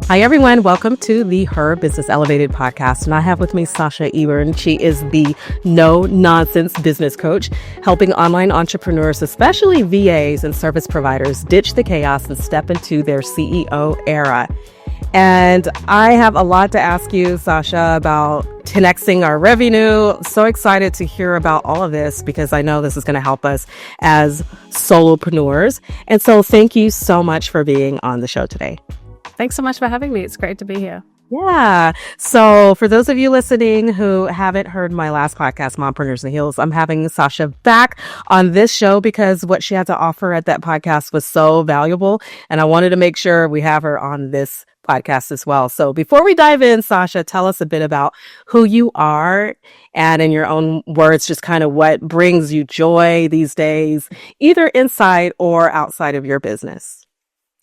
Hi, everyone. Welcome to the Her Business Elevated podcast. And I have with me Sasha Eburne. She is the no-nonsense business coach, helping online entrepreneurs, especially VAs and service providers, ditch the chaos and step into their CEO era. And I have a lot to ask you, Sasha, about 10xing our revenue. So excited to hear about all of this because I know this is going to help us as solopreneurs. And so thank you so much for being on the show today. Thanks so much for having me. It's great to be here. Yeah. So for those of you listening who haven't heard my last podcast, Mompreneurs and Heels, I'm having Sasha back on this show because what she had to offer at that podcast was so valuable. And I wanted to make sure we have her on this podcast as well. So before we dive in, Sasha, tell us a bit about who you are and in your own words, just kind of what brings you joy these days, either inside or outside of your business.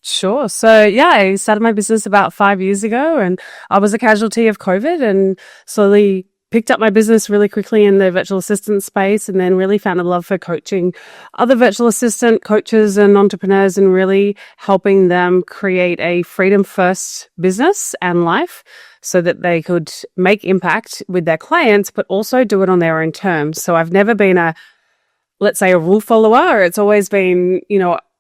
Sure. So I started my business about 5 years ago and I was a casualty of COVID and slowly picked up my business really quickly in the virtual assistant space and then really found a love for coaching other virtual assistant coaches and entrepreneurs and really helping them create a freedom first business and life so that they could make impact with their clients, but also do it on their own terms. So I've never been let's say a rule follower. It's always been,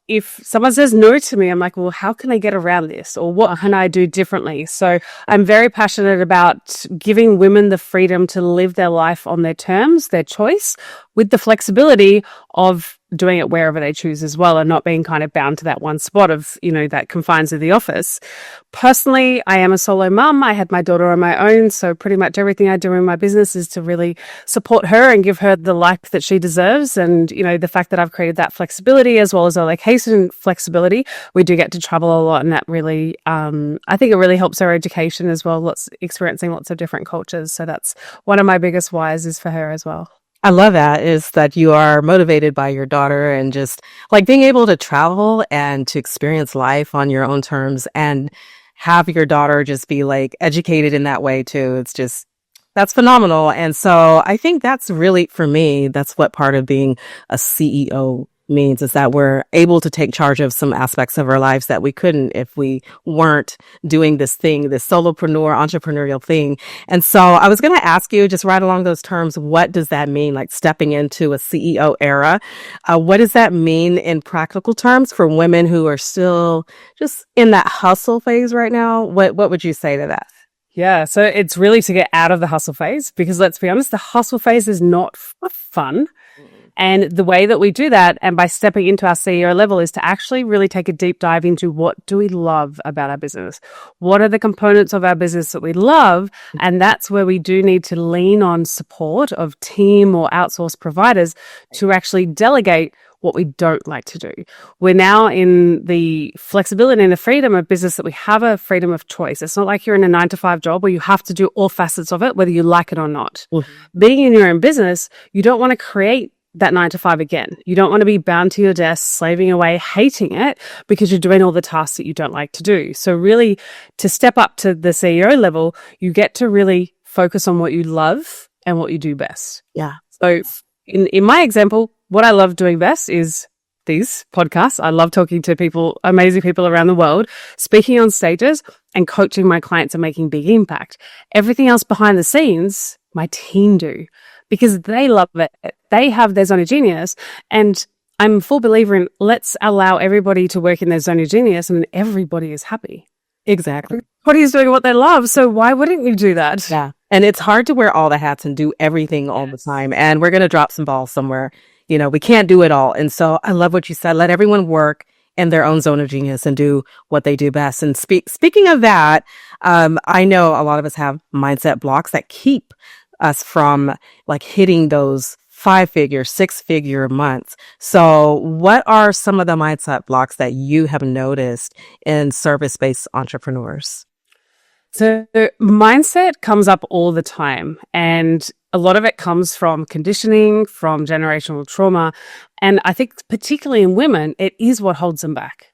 if someone says no to me, I'm like, well, how can I get around this? Or what can I do differently? So I'm very passionate about giving women the freedom to live their life on their terms, their choice, with the flexibility of doing it wherever they choose as well and not being kind of bound to that one spot of, that confines of the office. Personally, I am a solo mum. I had my daughter on my own. So pretty much everything I do in my business is to really support her and give her the life that she deserves. And, the fact that I've created that flexibility as well as a location flexibility, we do get to travel a lot. And that really, I think it really helps her education as well, experiencing lots of different cultures. So that's one of my biggest whys is for her as well. I love that is that you are motivated by your daughter and just like being able to travel and to experience life on your own terms and have your daughter just be like educated in that way too. It's just, that's phenomenal. And so I think that's really, for me, that's what part of being a CEO means is that we're able to take charge of some aspects of our lives that we couldn't if we weren't doing this thing, this solopreneur, entrepreneurial thing. And so I was going to ask you just right along those terms, what does that mean? Like stepping into a CEO era? What does that mean in practical terms for women who are still just in that hustle phase right now? What would you say to that? Yeah, so it's really to get out of the hustle phase because let's be honest, the hustle phase is not fun. And the way that we do that, and by stepping into our CEO level, is to actually really take a deep dive into what do we love about our business? What are the components of our business that we love? And that's where we do need to lean on support of team or outsourced providers to actually delegate what we don't like to do. We're now in the flexibility and the freedom of business that we have a freedom of choice. It's not like you're in a 9-to-5 job where you have to do all facets of it, whether you like it or not. Mm-hmm. Being in your own business, you don't want to create that 9-to-5 again. You don't want to be bound to your desk, slaving away, hating it because you're doing all the tasks that you don't like to do. So really, to step up to the CEO level, you get to really focus on what you love and what you do best. Yeah. So in my example, what I love doing best is these podcasts. I love talking to people, amazing people around the world, speaking on stages and coaching my clients and making big impact. Everything else behind the scenes, my team do. Because they love it. They have their zone of genius. And I'm a full believer in let's allow everybody to work in their zone of genius and everybody is happy. Exactly. Everybody's doing what they love. So why wouldn't you do that? Yeah. And it's hard to wear all the hats and do everything all the time. And we're going to drop some balls somewhere. We can't do it all. And so I love what you said. Let everyone work in their own zone of genius and do what they do best. And speaking of that, I know a lot of us have mindset blocks that keep us from like hitting those 5-figure, 6-figure months. So what are some of the mindset blocks that you have noticed in service-based entrepreneurs? So mindset comes up all the time, and a lot of it comes from conditioning, from generational trauma. And I think particularly in women, it is what holds them back.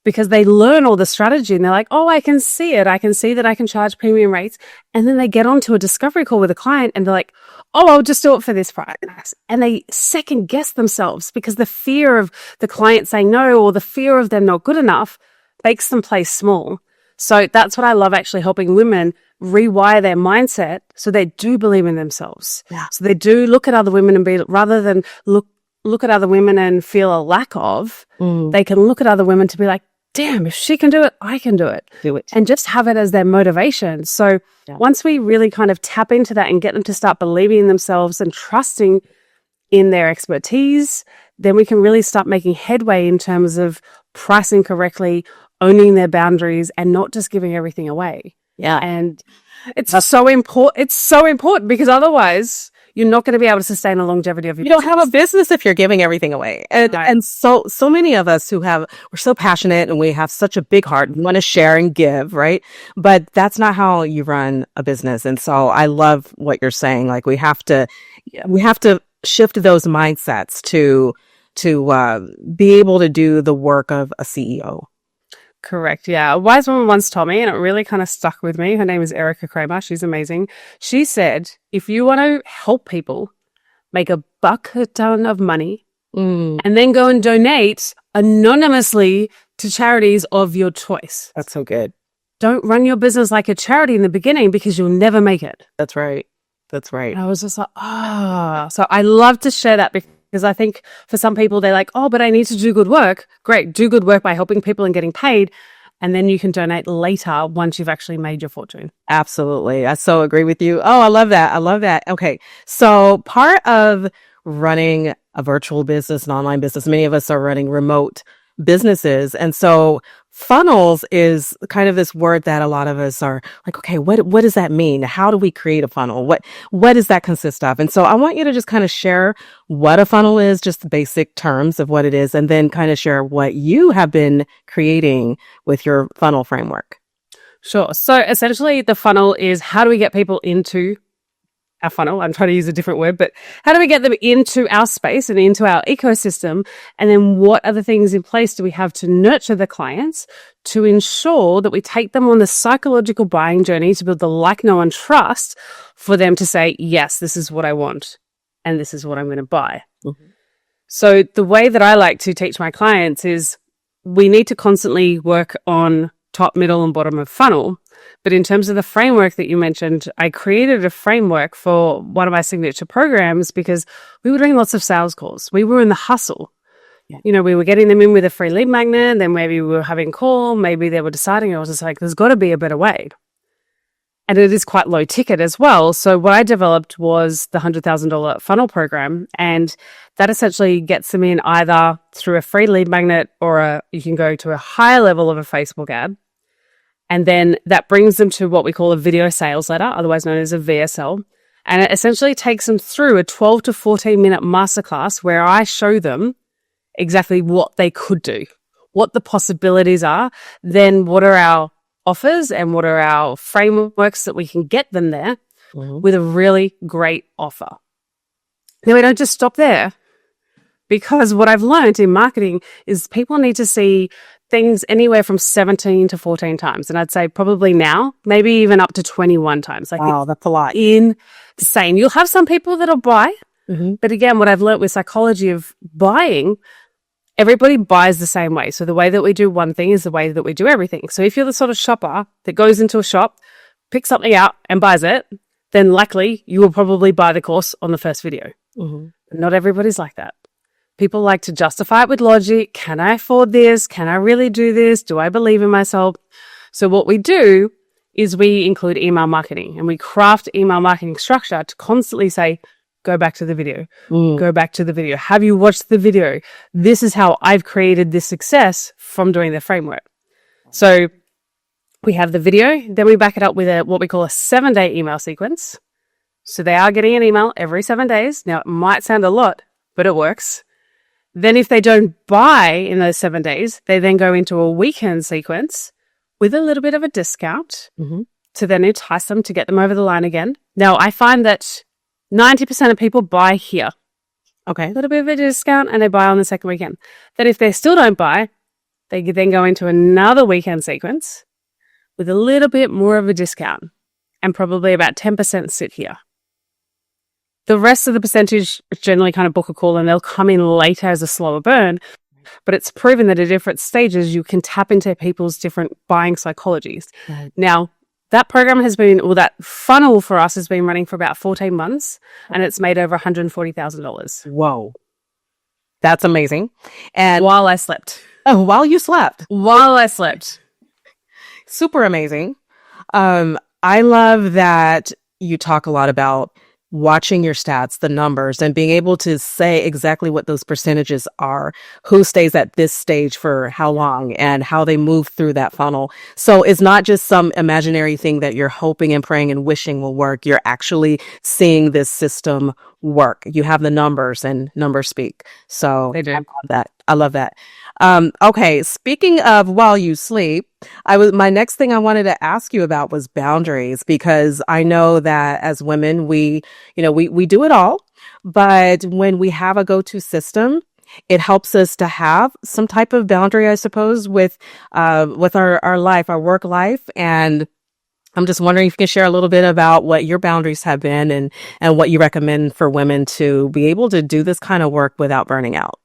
Because they learn all the strategy and they're like, oh, I can see it. I can see that I can charge premium rates. And then they get onto a discovery call with a client and they're like, oh, I'll just do it for this price. And they second guess themselves because the fear of the client saying no or the fear of them not good enough makes them play small. So that's what I love, actually helping women rewire their mindset so they do believe in themselves. Yeah. So they do look at other women and be, rather than look at other women and feel a lack of, they can look at other women to be like, damn, if she can do it, I can do it. Do it. And just have it as their motivation. So once we really kind of tap into that and get them to start believing in themselves and trusting in their expertise, then we can really start making headway in terms of pricing correctly, owning their boundaries, and not just giving everything away. Yeah. And it's so important. It's so important because otherwise you're not going to be able to sustain the longevity of your You don't have a business if you're giving everything away. And so many of us we're so passionate and we have such a big heart. We want to share and give, right? But that's not how you run a business. And so I love what you're saying. Like we have to shift those mindsets to be able to do the work of a CEO. Correct. Yeah. A wise woman once told me, and it really kind of stuck with me. Her name is Erica Kramer. She's amazing. She said, if you want to help people make a buck a ton of money and then go and donate anonymously to charities of your choice. That's so good. Don't run your business like a charity in the beginning because you'll never make it. That's right. That's right. And I was just like, So I love to share that because I think for some people, they're like, oh, but I need to do good work. Great. Do good work by helping people and getting paid. And then you can donate later once you've actually made your fortune. Absolutely. I so agree with you. Oh, I love that. I love that. Okay. So part of running a virtual business, an online business, many of us are running remote businesses. And so funnels is kind of this word that a lot of us are like, okay, what does that mean? How do we create a funnel? What does that consist of? And so I want you to just kind of share what a funnel is, just the basic terms of what it is, and then kind of share what you have been creating with your funnel framework. Sure. So essentially the funnel is, how do we get people into our funnel? I'm trying to use a different word, but how do we get them into our space and into our ecosystem? And then what other things in place do we have to nurture the clients to ensure that we take them on the psychological buying journey to build the like, know, and trust for them to say, yes, this is what I want and this is what I'm going to buy. Mm-hmm. So the way that I like to teach my clients is we need to constantly work on top, middle, and bottom of funnel. But in terms of the framework that you mentioned, I created a framework for one of my signature programs because we were doing lots of sales calls. We were in the hustle. Yeah. You know, we were getting them in with a free lead magnet, then maybe we were having a call, maybe they were deciding. I was just like, there's got to be a better way. And it is quite low ticket as well. So what I developed was the $100,000 funnel program. And that essentially gets them in either through a free lead magnet or you can go to a higher level of a Facebook ad. And then that brings them to what we call a video sales letter, otherwise known as a VSL. And it essentially takes them through a 12 to 14 minute masterclass where I show them exactly what they could do, what the possibilities are, then what are our offers and what are our frameworks that we can get them there with a really great offer. Now, we don't just stop there because what I've learned in marketing is people need to see things anywhere from 17 to 14 times. And I'd say probably now, maybe even up to 21 times. Like, wow, that's a lot. Insane. You'll have some people that'll buy. Mm-hmm. But again, what I've learned with psychology of buying, everybody buys the same way. So the way that we do one thing is the way that we do everything. So if you're the sort of shopper that goes into a shop, picks something out and buys it, then likely you will probably buy the course on the first video. Mm-hmm. But not everybody's like that. People like to justify it with logic. Can I afford this? Can I really do this? Do I believe in myself? So what we do is we include email marketing and we craft email marketing structure to constantly say, go back to the video, go back to the video. Have you watched the video? This is how I've created this success from doing the framework. So we have the video, then we back it up with what we call a 7-day email sequence. So they are getting an email every 7 days. Now it might sound a lot, but it works. Then if they don't buy in those 7 days, they then go into a weekend sequence with a little bit of a discount to then entice them to get them over the line again. Now, I find that 90% of people buy here. Okay. A little bit of a discount and they buy on the second weekend. Then if they still don't buy, they then go into another weekend sequence with a little bit more of a discount and probably about 10% sit here. The rest of the percentage generally kind of book a call and they'll come in later as a slower burn. but it's proven that at different stages, you can tap into people's different buying psychologies. Right. Now, that program has been, or that funnel for us has been running for about 14 months, and it's made over $140,000. Whoa. That's amazing. And While I slept. oh, while you slept. While I slept. Super amazing. I love that you talk a lot about watching your stats, the numbers, and being able to say exactly what those percentages are, who stays at this stage for how long, and how they move through that funnel. So it's not just some imaginary thing that you're hoping and praying and wishing will work. You're actually seeing this system work. You have the numbers, and numbers speak. So They do. I love that. I love that. Okay. Speaking of while you sleep, my next thing I wanted to ask you about was boundaries, because I know that as women, we do it all, but when we have a go-to system, it helps us to have some type of boundary, I suppose, with our life, our work life. And I'm just wondering if you can share a little bit about what your boundaries have been, and what you recommend for women to be able to do this kind of work without burning out.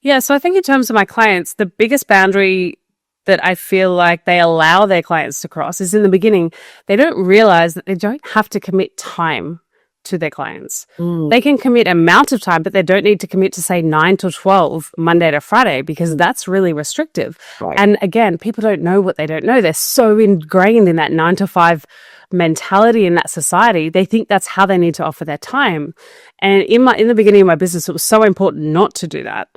Yeah, so I think in terms of my clients, the biggest boundary that I feel like they allow their clients to cross is in the beginning, they don't realize that they don't have to commit time to their clients. They can commit amount of time, but they don't need to commit to say 9 to 12 Monday to Friday, because that's really restrictive. Right. And again, people don't know what they don't know. They're so ingrained in that 9 to 5 mentality in that society. They think that's how they need to offer their time. And in the beginning of my business, it was so important not to do that.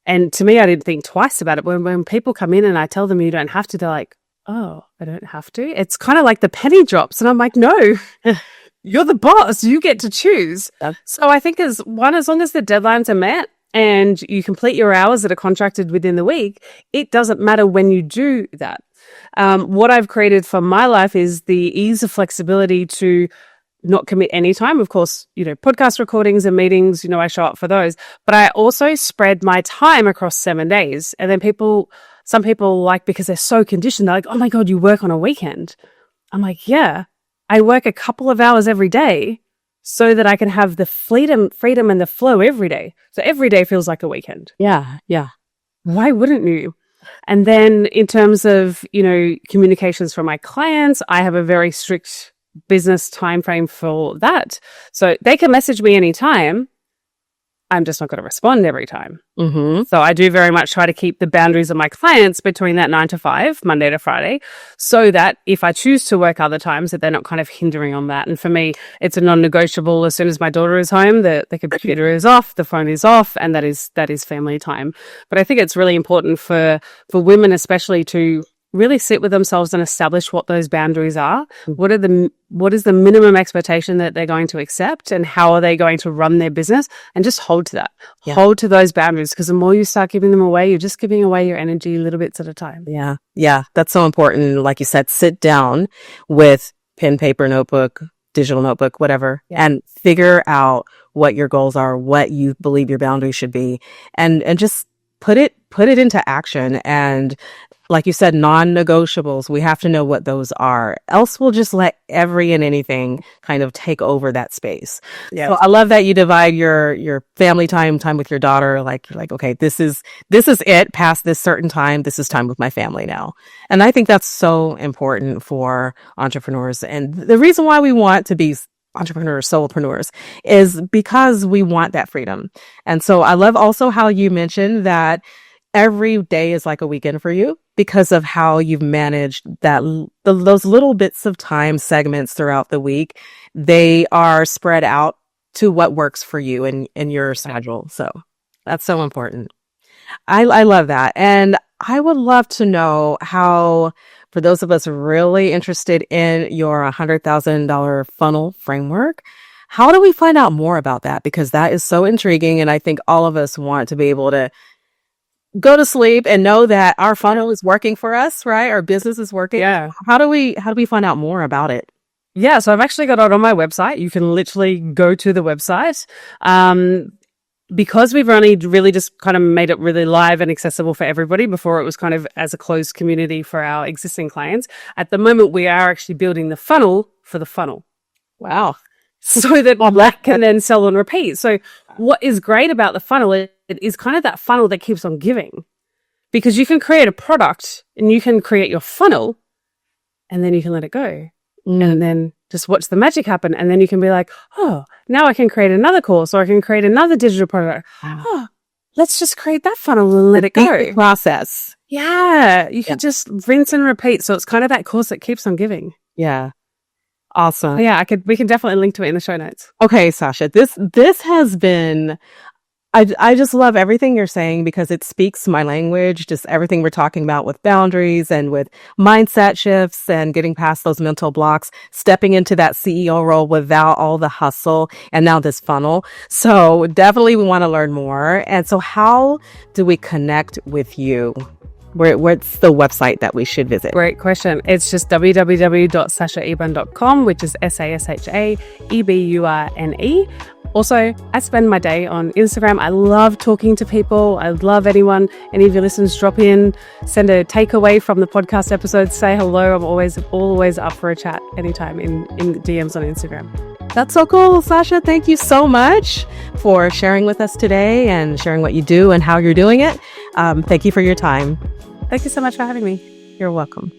And to me, I didn't think twice about it. When people come in and I tell them you don't have to, they're like, oh, I don't have to. It's kind of like the penny drops. And I'm like, no, you're the boss. You get to choose. Yep. So I think as long as the deadlines are met and you complete your hours that are contracted within the week, it doesn't matter when you do that. What I've created for my life is the ease of flexibility to not commit any time. Of course, podcast recordings and meetings, I show up for those, but I also spread my time across 7 days. And then some people, because they're so conditioned, they're like, oh my God, you work on a weekend. I'm like, yeah, I work a couple of hours every day so that I can have the freedom and the flow every day. So every day feels like a weekend. Yeah. Yeah. Why wouldn't you? And then in terms of, communications from my clients, I have a very strict business time frame for that. So they can message me anytime. I'm just not going to respond every time. Mm-hmm. So I do very much try to keep the boundaries of my clients between that 9 to 5, Monday to Friday, so that if I choose to work other times, that they're not kind of hindering on that. And for me, it's a non-negotiable. As soon as my daughter is home, the computer is off, the phone is off, and that is family time. But I think it's really important for women, especially, to really sit with themselves and establish what those boundaries are. What is the minimum expectation that they're going to accept, and how are they going to run their business, and just hold to that. Yeah. Hold to those boundaries, because the more you start giving them away, you're just giving away your energy little bits at a time. Yeah. Yeah. That's so important. Like you said, sit down with pen, paper, notebook, digital notebook, whatever, and figure out what your goals are, what you believe your boundaries should be, and just put it into action. And like you said, non-negotiables, we have to know what those are. Else we'll just let every and anything kind of take over that space. Yeah. So I love that you divide your family time with your daughter. Like, you're like, okay, this is it. Past this certain time, this is time with my family now. And I think that's so important for entrepreneurs. And the reason why we want to be entrepreneurs, solopreneurs, is because we want that freedom. And so I love also how you mentioned that every day is like a weekend for you, because of how you've managed those little bits of time segments throughout the week. They are spread out to what works for you in your schedule. So that's so important. I love that. And I would love to know how, for those of us really interested in your $100,000 funnel framework, how do we find out more about that? Because that is so intriguing. And I think all of us want to be able to go to sleep and know that our funnel is working for us, right? Our business is working. Yeah. How do we find out more about it? Yeah. So I've actually got it on my website. You can literally go to the website. Because we've only really just kind of made it really live and accessible for everybody. Before, it was kind of as a closed community for our existing clients. At the moment, we are actually building the funnel for the funnel. Wow. So that that can then sell and repeat. So what is great about the funnel is it is kind of that funnel that keeps on giving, because you can create a product and you can create your funnel and then you can let it go and then just watch the magic happen. And then you can be like, oh, now I can create another course, or I can create another digital product. Wow. Oh, let's just create that funnel and let it go. The process. Yeah. You can just rinse and repeat. So it's kind of that course that keeps on giving. Yeah. Awesome. Yeah, we can definitely link to it in the show notes. Okay, Sasha, this has been, I just love everything you're saying, because it speaks my language, just everything we're talking about with boundaries and with mindset shifts and getting past those mental blocks, stepping into that CEO role without all the hustle and now this funnel. So definitely we want to learn more. And so how do we connect with you? What's the website that we should visit? Great question. It's just www.sashaeburne.com, which is SASHAEBURNE. Also, I spend my day on Instagram. I love talking to people. I love any of your listeners drop in, send a takeaway from the podcast episode, say hello. I'm always up for a chat anytime in DMs on Instagram. That's so cool, Sasha. Thank you so much for sharing with us today and sharing what you do and how you're doing it. Thank you for your time. Thank you so much for having me. You're welcome.